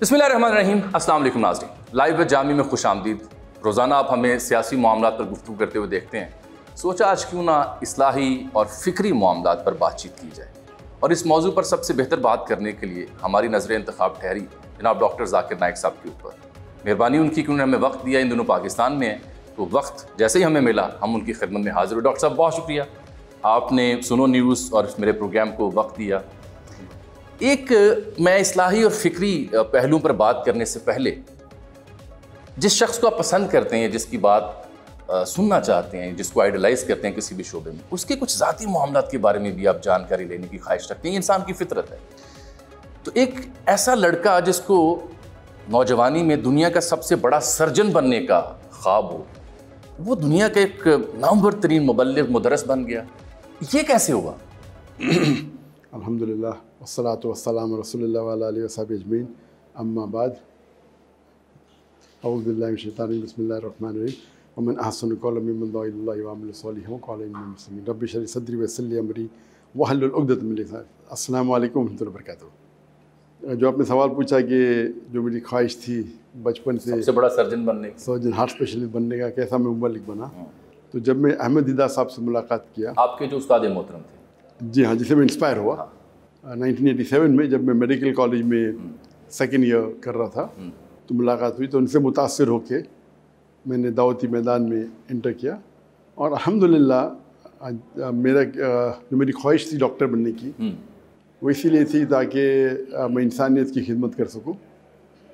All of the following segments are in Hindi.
बिस्मिल्लाहिर्रहमानिर्रहीम। अस्सलाम वालेकुम नाज़रीन, लाइव विद जामी में खुश आमदीद। रोज़ाना आप हमें सियासी मामलात पर गुफ्तगू करते हुए देखते हैं। सोचा आज क्यों ना इस्लाही और फ़िक्री मामलात पर बातचीत की जाए, और इस मौजू पर सबसे बेहतर बात करने के लिए हमारी नज़र इंतखाब ठहरी जनाब डॉक्टर ज़ाकिर नाइक साहब के ऊपर। मेहरबानी उनकी कि उन्होंने हमें वक्त दिया। इन दिनों पाकिस्तान में है, तो वक्त जैसे ही हमें मिला हम उनकी खिदमत में हाजिर हुए। डॉक्टर साहब बहुत शुक्रिया, आपने सुनो न्यूज़ और मेरे प्रोग्राम को वक्त दिया। मैं इस्लाही और फ़िक्री पहलुओं पर बात करने से पहले जिस शख्स को आप पसंद करते हैं, जिसकी बात सुनना चाहते हैं, जिसको आइडलाइज़ करते हैं किसी भी शोबे में, उसके कुछ ज़ाती मामलात के बारे में भी आप जानकारी लेने की ख्वाहिश रखते हैं। इंसान की फितरत है। तो एक ऐसा लड़का जिसको नौजवानी में दुनिया का सबसे बड़ा सर्जन बनने का ख्वाब हो, वो दुनिया का एक नामवर तरीन मुबल्लिग मुदर्रिस बन गया, ये कैसे हुआ? अल्हम्दुलिल्लाह वस्सलातु वस्सलामु रसूलिल्लाह व अला आलिहि वसहबिहि अजमईन, अम्मा बाद। औज़ु बिल्लाहि मिनश शैतानिर रजीम, बिस्मिल्लाहिर रहमानिर रहीम। व मन अहसनु क़ौलन मिम्मन दुआ इलल्लाहि व अमिला सालिहान व क़ाला इन्नी मुस्लिम। रब्बि इश्रह ली सदरी व यस्सिर ली अमरी वहलुल उक़दतम मिन लिसानी। अस्सलामु अलैकुम व रहमतुल्लाहि व बरकातुहू। जो आपने सवाल पूछा कि जो मेरी ख्वाहिश थी बचपन से सबसे बड़ा सर्जन बनने की, सर्जन हार्ट स्पेशलिस्ट बनने का, कैसा मैं मुबल्लिग बना, तो जब मैं अहमद दीदा साहब से मुलाकात किया, आपके जो उस्ताद मोहतरम थे, जी हाँ, जिससे मैं इंस्पायर हुआ 1987 में, जब मैं मेडिकल कॉलेज में सेकेंड ईयर कर रहा था, तो मुलाकात हुई। तो उनसे मुतासिर होके मैंने दावती मैदान में इंटर किया, और अल्हम्दुलिल्लाह मेरी ख्वाहिश थी डॉक्टर बनने की, वो इसीलिए थी ताकि मैं इंसानियत की खिदमत कर सकूं।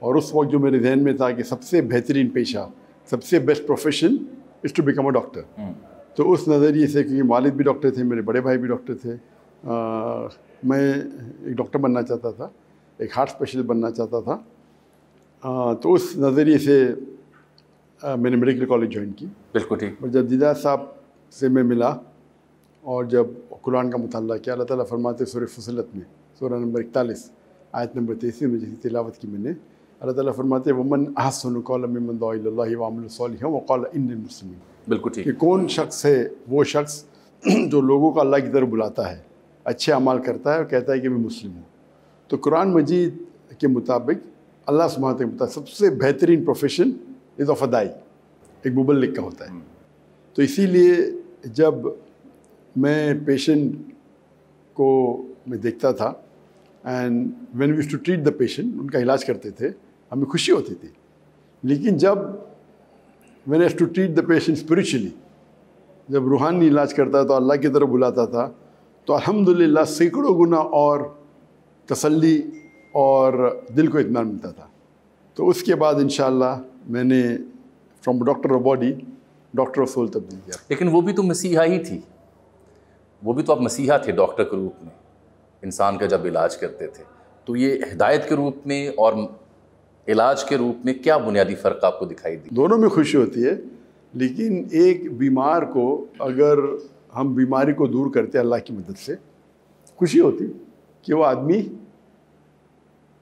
और उस वक्त जो मेरे जहन में था कि सबसे बेहतरीन पेशा, सबसे best profession is to become a doctor. तो उस नज़रिए से, क्योंकि वालिद भी डॉक्टर थे, मेरे बड़े भाई भी डॉक्टर थे, मैं एक डॉक्टर बनना चाहता था, एक हार्ट स्पेशलिस्ट बनना चाहता था। तो उस नज़रिए से मैंने मेडिकल कॉलेज ज्वाइन की। बिल्कुल ठीक। और जब दीदा साहब से मैं मिला और जब कुरान का मुताला किया, अल्लाह ताला फरमाते सूरह फुसिलत में, सूरह नंबर 41 आयत नंबर 33 में जिसकी तिलावत की मैंने, अल्लाह ताला फरमाते वमन अहसनु क़ौलन मिम्मन दुआ इलल्लाहि व अमिला सालिहान व क़ाला इन्नी मुस्लिम। बिल्कुल ठीक। कि कौन शख्स है वो शख्स जो लोगों को अल्लाह की तरफ बुलाता है, अच्छे अमाल करता है और कहता है कि मैं मुस्लिम हूँ। तो कुरान मजीद के मुताबिक, अल्लाह सुब्हानहू के मुताबिक, सबसे बेहतरीन प्रोफेशन इज़ ऑफ अदाई एक मुबल्लिग का होता है। तो इसीलिए जब मैं पेशेंट को मैं देखता था, and when we used to treat the patient, उनका इलाज करते थे, हमें खुशी होती थी। लेकिन जब when I used to treat the patient spiritually, जब रूहानी इलाज करता तो अल्लाह की तरफ बुलाता था, तो अल्हम्दुलिल्लाह सैकड़ों गुना और तसल्ली और दिल को इत्मीनान मिलता था। तो उसके बाद इंशाअल्लाह मैंने from doctor of body doctor of soul तब्दील किया। लेकिन वो भी तो मसीहा ही थी, वो भी तो आप मसीहा थे डॉक्टर के रूप में, इंसान का जब इलाज करते थे। तो ये हिदायत के रूप में और इलाज के रूप में क्या बुनियादी फ़र्क आपको दिखाई दी? दोनों में खुशी होती है, लेकिन एक बीमार को अगर हम बीमारी को दूर करते अल्लाह की मदद से, खुशी होती कि वो आदमी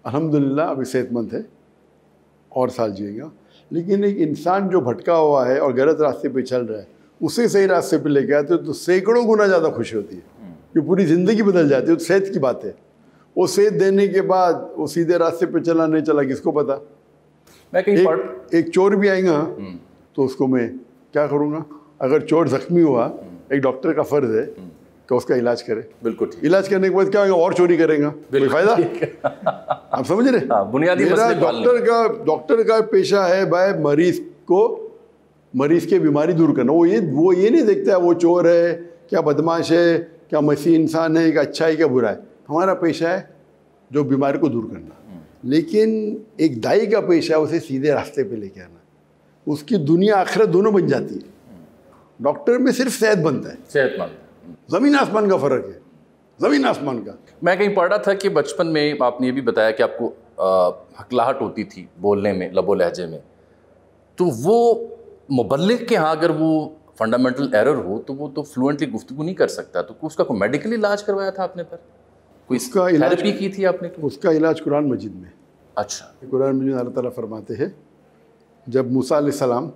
अल्हम्दुलिल्लाह अभी सेहतमंद है और साल जिएगा। लेकिन एक इंसान जो भटका हुआ है और गलत रास्ते पे चल रहा है, उसे सही रास्ते पे लेके आते हो तो सैकड़ों गुना ज़्यादा खुशी होती है, कि पूरी ज़िंदगी बदल जाती है। तो सेहत की बात है, वो सेहत देने के बाद वो सीधे रास्ते पे चला नहीं चला किसको पता। मैं कहीं एक चोर भी आएगा तो उसको मैं क्या करूँगा? अगर चोर जख्मी हुआ, एक डॉक्टर का फ़र्ज़ है कि उसका इलाज करे। बिल्कुल ठीक। इलाज करने के बाद क्या होगा? और चोरी करेगा, कोई फायदा? आप समझ रहे? बुनियादी मेरा डॉक्टर का पेशा है भाई, मरीज के बीमारी दूर करना। वो ये नहीं देखता है वो चोर है क्या, बदमाश है क्या, मसीह इंसान है क्या, अच्छा है क्या, बुरा है। हमारा पेशा है जो बीमारी को दूर करना। लेकिन एक दाई का पेशा है उसे सीधे रास्ते पे लेके आना, उसकी दुनिया आखिरत दोनों बन जाती है। डॉक्टर में सिर्फ सेहत बनता है, सेहतमंद। ज़मीन आसमान का फ़र्क है, ज़मीन आसमान का। मैं कहीं पढ़ रहा था कि बचपन में आपने ये भी बताया कि आपको हकलाहट होती थी बोलने में, लबो लहजे में। तो वो मुबल्लिग के यहाँ अगर वो फंडामेंटल एरर हो तो वो तो फ्लुएंटली गुफ्तगू नहीं कर सकता। तो उसका कोई मेडिकल इलाज करवाया था आपने? पर कोई उसका इलाज थेरेपी की थी आपने? उसका इलाज कुरान मजीद में। अच्छा। कुरान मजीद में अल्लाह ताला फरमाते हैं, जब मूसा अलैहिस्सलाम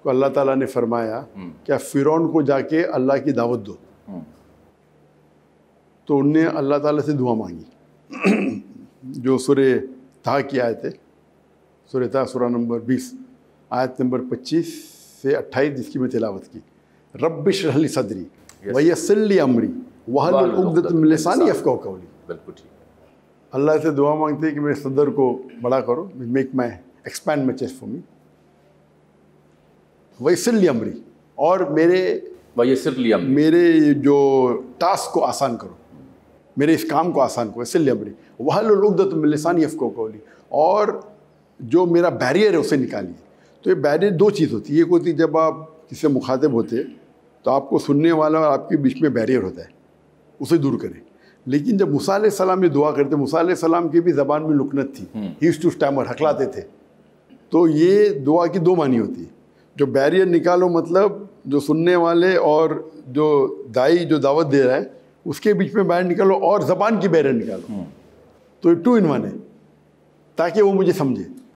को अल्लाह ताला ने फरमाया क्या फ़िरौन को जाके अल्लाह की दावत दो, तो उनने अल्लाह ताला से दुआ मांगी जो सूरह तहा की आयत है, सूरह तहा सूरा नंबर 20 आयत नंबर 25 से 28, जिसकी मैं तिलावत की। रब्बि इश्रह ली सदरी वयस्सिर ली अमरी वहलुल उक़दतम मिन लिसानी यफ़क़हू क़ौली। बिल्कुल ठीक। अल्लाह से दुआ मांगते हैं कि मेरे सदर को बड़ा करो, make my expand my chest for me. वयस्सिर ली अमरी, और मेरे जो टास्क को आसान करो, मेरे इस काम को आसान करो। वयस्सिर ली अमरी वहलुल उक़दतम मिन लिसानी यफ़क़हू क़ौली, और जो मेरा बैरियर है उसे निकालिए। तो ये बैरियर दो चीज़ होती है। एक होती है जब आप किसी से मुखातिब होते हैं तो आपको सुनने वाला और आपके बीच में बैरियर होता है, उसे दूर करें। लेकिन जब मूसा अलैहिस्सलाम ये दुआ करते, मूसा अलैहिस्सलाम की भी ज़बान में लुकनत थी, ही यूज्ड टू स्टैमर, हकलाते थे। तो ये दुआ की दो मानी होती है। जो बैरियर निकालो मतलब जो सुनने वाले और जो दाई जो दावत दे रहा है उसके बीच में बैरियर निकालो, और ज़बान की बैरियर निकालो। तो ये 2 in 1 है, ताकि वो मुझे समझे।